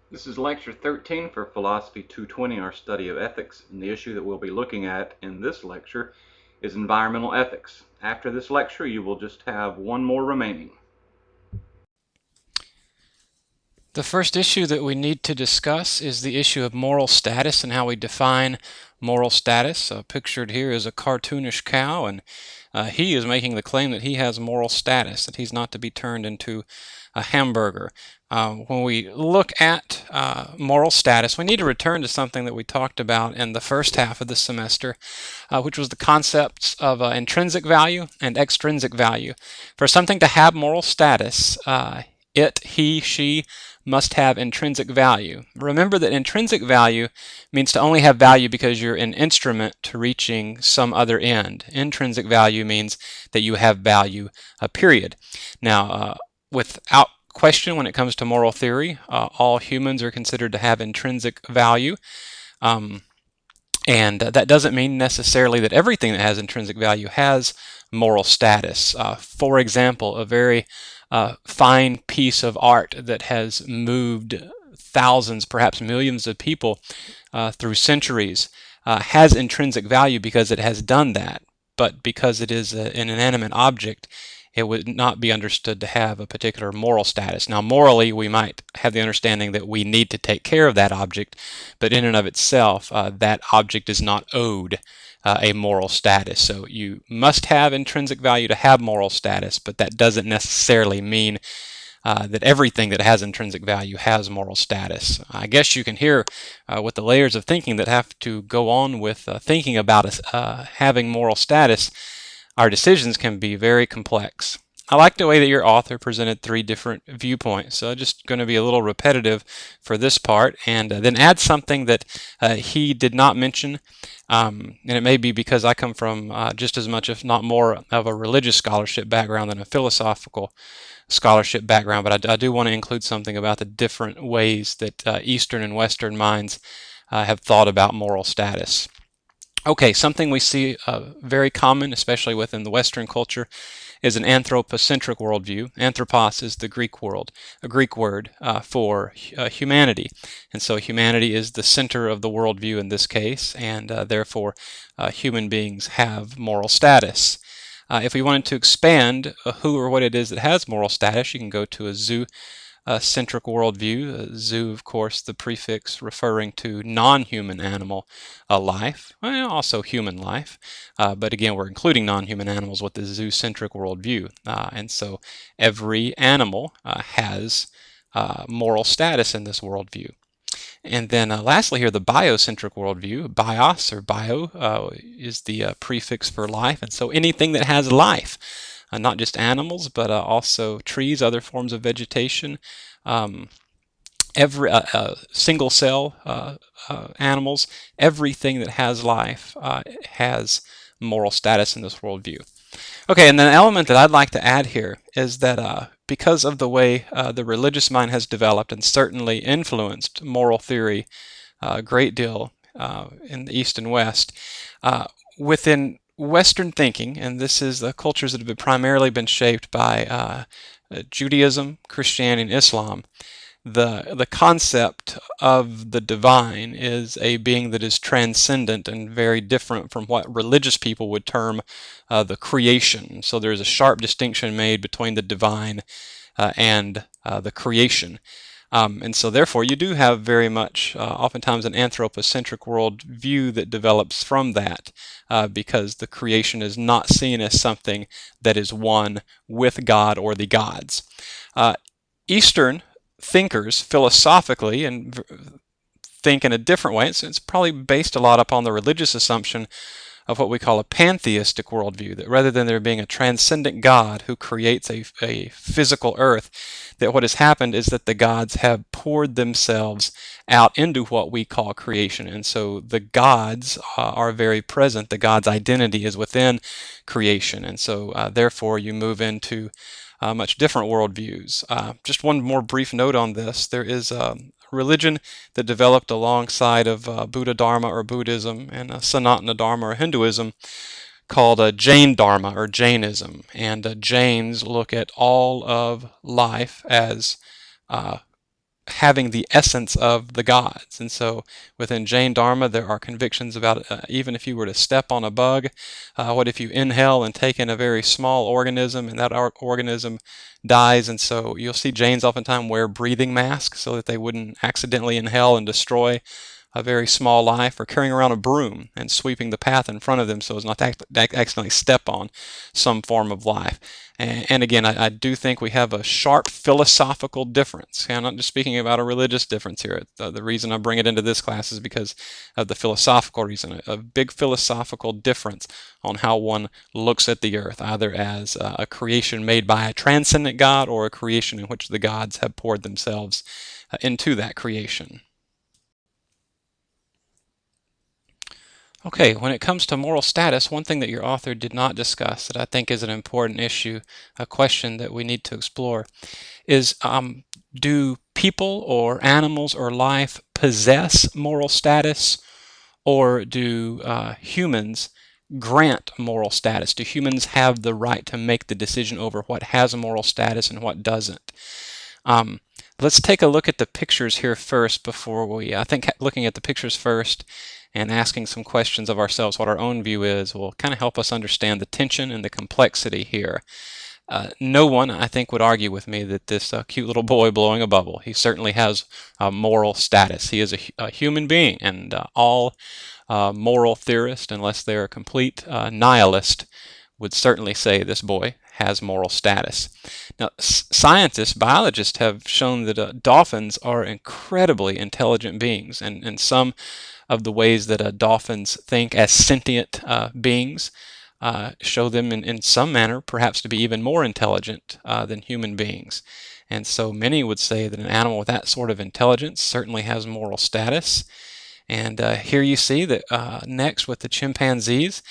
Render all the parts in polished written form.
This is lecture 13 for Philosophy 220, our study of ethics, and the issue that we'll be looking at in this lecture is environmental ethics. After this lecture, you will just have one more remaining. The first issue that we need to discuss is the issue of moral status and how we define moral status. Pictured here is a cartoonish cow, and he is making the claim that he has moral status, that he's not to be turned into a hamburger. When we look at moral status, we need to return to something that we talked about in the first half of the semester, which was the concepts of intrinsic value and extrinsic value. For something to have moral status, it, he, she must have intrinsic value. Remember that intrinsic value means to only have value because you're an instrument to reaching some other end. Intrinsic value means that you have value, period. Now, without question, when it comes to moral theory, all humans are considered to have intrinsic value. And that doesn't mean necessarily that everything that has intrinsic value has moral status. For example, a very fine piece of art that has moved thousands, perhaps millions of people through centuries has intrinsic value because it has done that. But because it is an inanimate object, it would not be understood to have a particular moral status. Now, morally, we might have the understanding that we need to take care of that object, but in and of itself, that object is not owed a moral status. So you must have intrinsic value to have moral status, but that doesn't necessarily mean that everything that has intrinsic value has moral status. I guess you can hear with the layers of thinking that have to go on with thinking about us having moral status, our decisions can be very complex. I like the way that your author presented three different viewpoints, so I'm just going to be a little repetitive for this part and then add something that he did not mention. And it may be because I come from just as much, if not more, of a religious scholarship background than a philosophical scholarship background, but I do want to include something about the different ways that Eastern and Western minds have thought about moral status. Okay, something we see very common, especially within the Western culture, is an anthropocentric worldview. Anthropos is the Greek word for humanity, and so humanity is the center of the worldview in this case, and therefore human beings have moral status. If we wanted to expand who or what it is that has moral status, you can go to a zoo-centric worldview. Zoo, of course, the prefix referring to non-human animal life, well, also human life. But again, we're including non-human animals with the zoo-centric worldview. And so every animal has moral status in this worldview. And then lastly here, the biocentric worldview. Bios or bio is the prefix for life. And so anything that has life, not just animals, but also trees, other forms of vegetation, every single cell animals, everything that has life has moral status in this worldview. Okay, and then an element that I'd like to add here is that because of the way the religious mind has developed and certainly influenced moral theory a great deal in the East and West, within Western thinking, and this is the cultures that have primarily been shaped by Judaism, Christianity, and Islam, the concept of the divine is a being that is transcendent and very different from what religious people would term the creation. So there's a sharp distinction made between the divine and the creation. And so therefore you do have very much oftentimes an anthropocentric world view that develops from that because the creation is not seen as something that is one with God or the gods. Eastern thinkers philosophically and think in a different way. It's probably based a lot upon the religious assumption of what we call a pantheistic worldview, that rather than there being a transcendent God who creates a physical earth, that what has happened is that the gods have poured themselves out into what we call creation. And so the gods are very present. The God's identity is within creation. And so therefore you move into much different worldviews. Just one more brief note on this. There is a religion that developed alongside of Buddha Dharma or Buddhism and Sanatana Dharma or Hinduism called Jain Dharma or Jainism. And Jains look at all of life as having the essence of the gods. And so within Jain Dharma, there are convictions about even if you were to step on a bug, what if you inhale and take in a very small organism and that organism dies? And so you'll see Jains oftentimes wear breathing masks so that they wouldn't accidentally inhale and destroy a very small life, or carrying around a broom and sweeping the path in front of them so as not to accidentally step on some form of life. And again, I do think we have a sharp philosophical difference. I'm not just speaking about a religious difference here. The reason I bring it into this class is because of the philosophical reason, a big philosophical difference on how one looks at the earth, either as a creation made by a transcendent God or a creation in which the gods have poured themselves into that creation. Okay, when it comes to moral status, one thing that your author did not discuss that I think is an important issue, a question that we need to explore, is do people or animals or life possess moral status, or do humans grant moral status? Do humans have the right to make the decision over what has a moral status and what doesn't? Um, let's take a look at the pictures here first before I think looking at the pictures first and asking some questions of ourselves, what our own view is, will kind of help us understand the tension and the complexity here. No one, I think, would argue with me that this cute little boy blowing a bubble, he certainly has moral status. He is a human being, and all moral theorists, unless they're a complete nihilist, would certainly say this boy has moral status. Now, scientists, biologists have shown that dolphins are incredibly intelligent beings, and some of the ways that dolphins think as sentient beings show them in some manner perhaps to be even more intelligent than human beings. And so many would say that an animal with that sort of intelligence certainly has moral status. And here you see that next with the chimpanzees,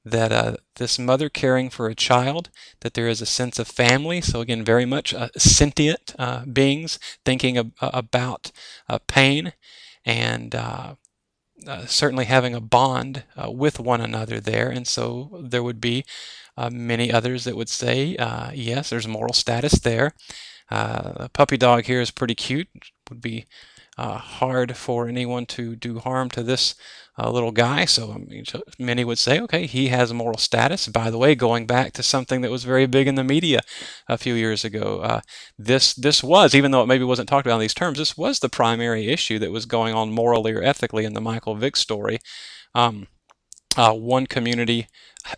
that this mother caring for a child, that there is a sense of family. So again, very much sentient beings thinking about pain, and certainly having a bond with one another there. And so there would be many others that would say, yes, there's moral status there. The puppy dog here is pretty cute. It would be hard for anyone to do harm to this little guy. So, many would say, okay, he has moral status. By the way, going back to something that was very big in the media a few years ago, this was, even though it maybe wasn't talked about in these terms, this was the primary issue that was going on morally or ethically in the Michael Vick story. One community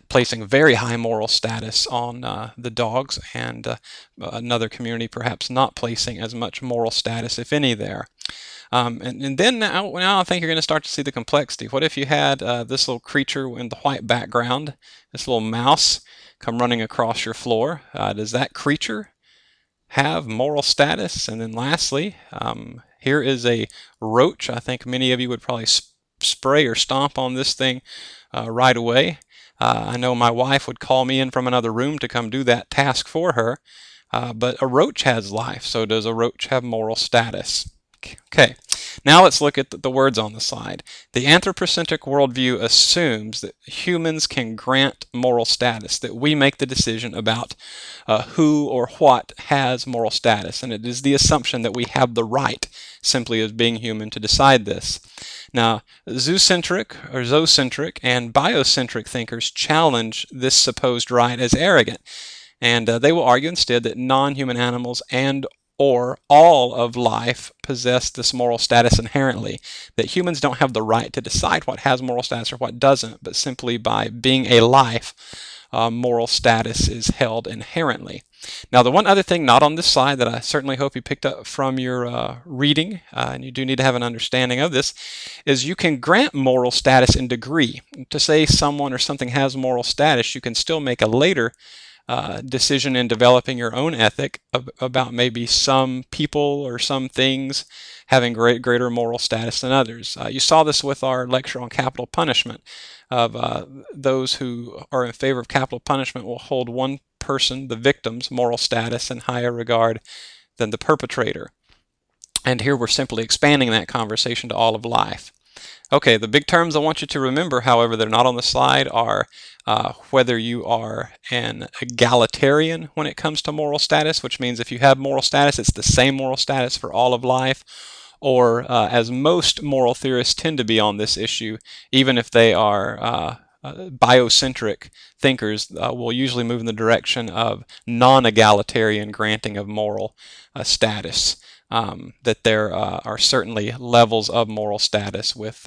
placing very high moral status on the dogs, and another community perhaps not placing as much moral status, if any, there. And then now I think you're going to start to see the complexity. What if you had this little creature in the white background, this little mouse, come running across your floor? Does that creature have moral status? And then lastly, here is a roach. I think many of you would probably spray or stomp on this thing right away. I know my wife would call me in from another room to come do that task for her. But a roach has life, so does a roach have moral status? Okay, now let's look at the words on the slide. The anthropocentric worldview assumes that humans can grant moral status, that we make the decision about who or what has moral status, and it is the assumption that we have the right, simply as being human, to decide this. Now, zoocentric or zoocentric and biocentric thinkers challenge this supposed right as arrogant, and they will argue instead that non-human animals and or all of life possess this moral status inherently, that humans don't have the right to decide what has moral status or what doesn't, but simply by being a life, moral status is held inherently. Now, the one other thing not on this slide that I certainly hope you picked up from your reading, and you do need to have an understanding of this, is you can grant moral status in degree. To say someone or something has moral status, you can still make a later decision in developing your own ethic about maybe some people or some things having greater moral status than others. You saw this with our lecture on capital punishment. Those who are in favor of capital punishment will hold one person, the victim's moral status, in higher regard than the perpetrator. And here we're simply expanding that conversation to all of life. Okay, the big terms I want you to remember, however, they're not on the slide, are whether you are an egalitarian when it comes to moral status, which means if you have moral status, it's the same moral status for all of life, or as most moral theorists tend to be on this issue, even if they are biocentric thinkers, will usually move in the direction of non-egalitarian granting of moral status. That there are certainly levels of moral status, with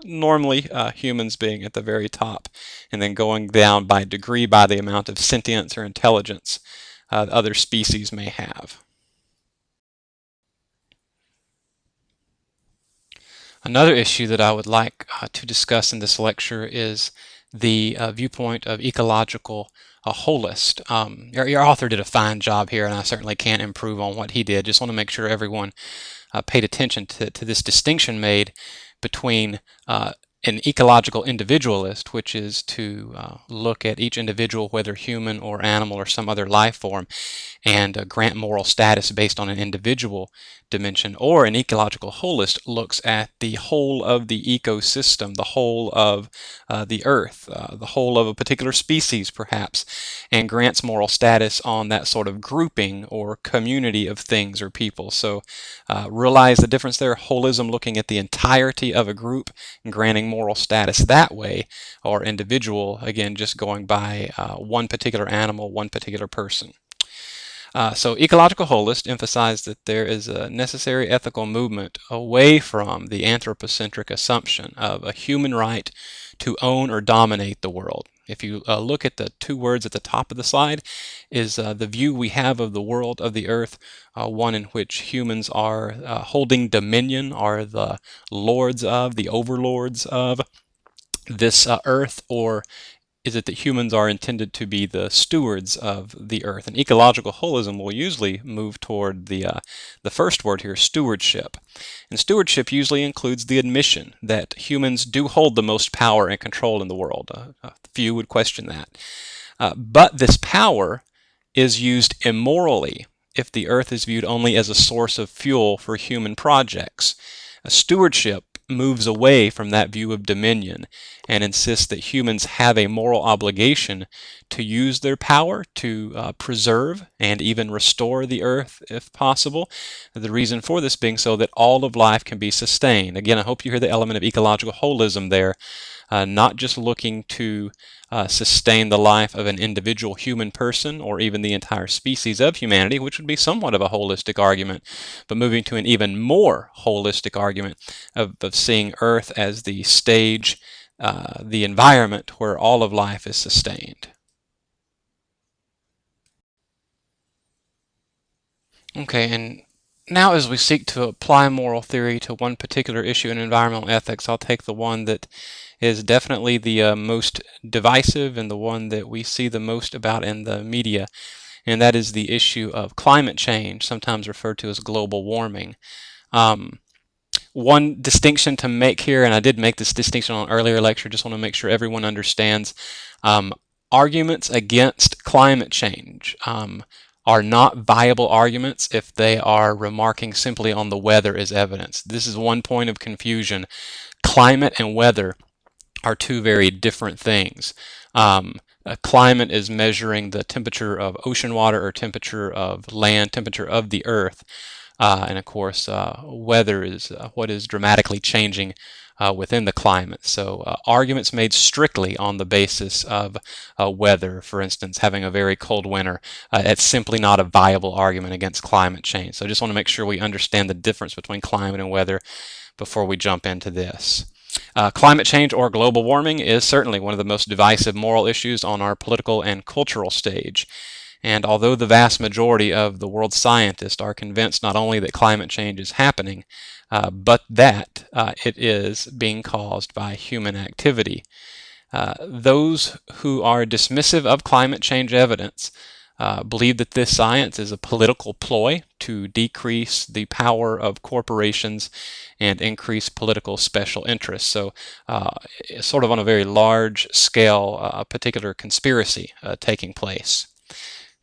normally humans being at the very top, and then going down by degree by the amount of sentience or intelligence other species may have. Another issue that I would like to discuss in this lecture is the viewpoint of ecological holist. Your author did a fine job here, and I certainly can't improve on what he did. Just want to make sure everyone paid attention to this distinction made between an ecological individualist, which is to look at each individual, whether human or animal or some other life form, and grant moral status based on an individual dimension, or an ecological holist looks at the whole of the ecosystem, the whole of the earth, the whole of a particular species perhaps, and grants moral status on that sort of grouping or community of things or people. So realize the difference there. Holism looking at the entirety of a group and granting moral status that way, or individual, again, just going by one particular animal, one particular person. So ecological holists emphasize that there is a necessary ethical movement away from the anthropocentric assumption of a human right to own or dominate the world. If you look at the two words at the top of the slide, is the view we have of the world, of the earth, one in which humans are holding dominion, are the lords of, the overlords of this earth, or is it that humans are intended to be the stewards of the earth? And ecological holism will usually move toward the first word here, stewardship. And stewardship usually includes the admission that humans do hold the most power and control in the world. A few would question that. But this power is used immorally if the earth is viewed only as a source of fuel for human projects. Stewardship moves away from that view of dominion and insists that humans have a moral obligation to use their power to preserve and even restore the earth if possible. The reason for this being so that all of life can be sustained. Again, I hope you hear the element of ecological holism there, not just looking to sustain the life of an individual human person or even the entire species of humanity, which would be somewhat of a holistic argument, but moving to an even more holistic argument of seeing Earth as the stage, the environment where all of life is sustained. Okay, and now as we seek to apply moral theory to one particular issue in environmental ethics, I'll take the one that is definitely the most divisive and the one that we see the most about in the media, and that is the issue of climate change, sometimes referred to as global warming. One distinction to make here, and I did make this distinction on an earlier lecture, just want to make sure everyone understands, arguments against climate change are not viable arguments if they are remarking simply on the weather as evidence. This is one point of confusion. Climate and weather are two very different things. Climate is measuring the temperature of ocean water or temperature of land, temperature of the earth. And of course, weather is what is dramatically changing within the climate. So arguments made strictly on the basis of weather, for instance, having a very cold winter, it's simply not a viable argument against climate change. So I just want to make sure we understand the difference between climate and weather before we jump into this. Climate change or global warming is certainly one of the most divisive moral issues on our political and cultural stage. And although the vast majority of the world's scientists are convinced not only that climate change is happening, but that it is being caused by human activity. Those who are dismissive of climate change evidence believe that this science is a political ploy to decrease the power of corporations and increase political special interests. So sort of on a very large scale, a particular conspiracy taking place.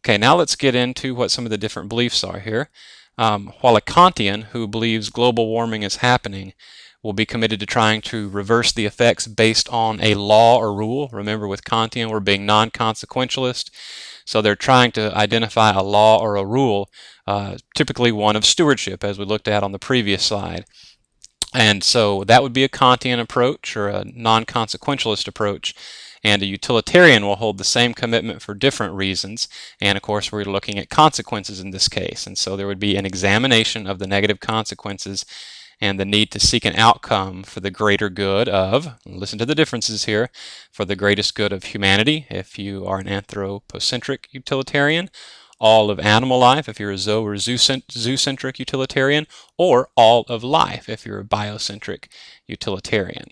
Okay, now let's get into what some of the different beliefs are here. While a Kantian who believes global warming is happening will be committed to trying to reverse the effects based on a law or rule. Remember, with Kantian, we're being non-consequentialist. So they're trying to identify a law or a rule, typically one of stewardship, as we looked at on the previous slide. And so that would be a Kantian approach or a non-consequentialist approach. And a utilitarian will hold the same commitment for different reasons. And of course, we're looking at consequences in this case. And so there would be an examination of the negative consequences and the need to seek an outcome for the greater good of, listen to the differences here, for the greatest good of humanity, if you are an anthropocentric utilitarian, all of animal life, if you're a zoo or zoocentric utilitarian, or all of life, if you're a biocentric utilitarian.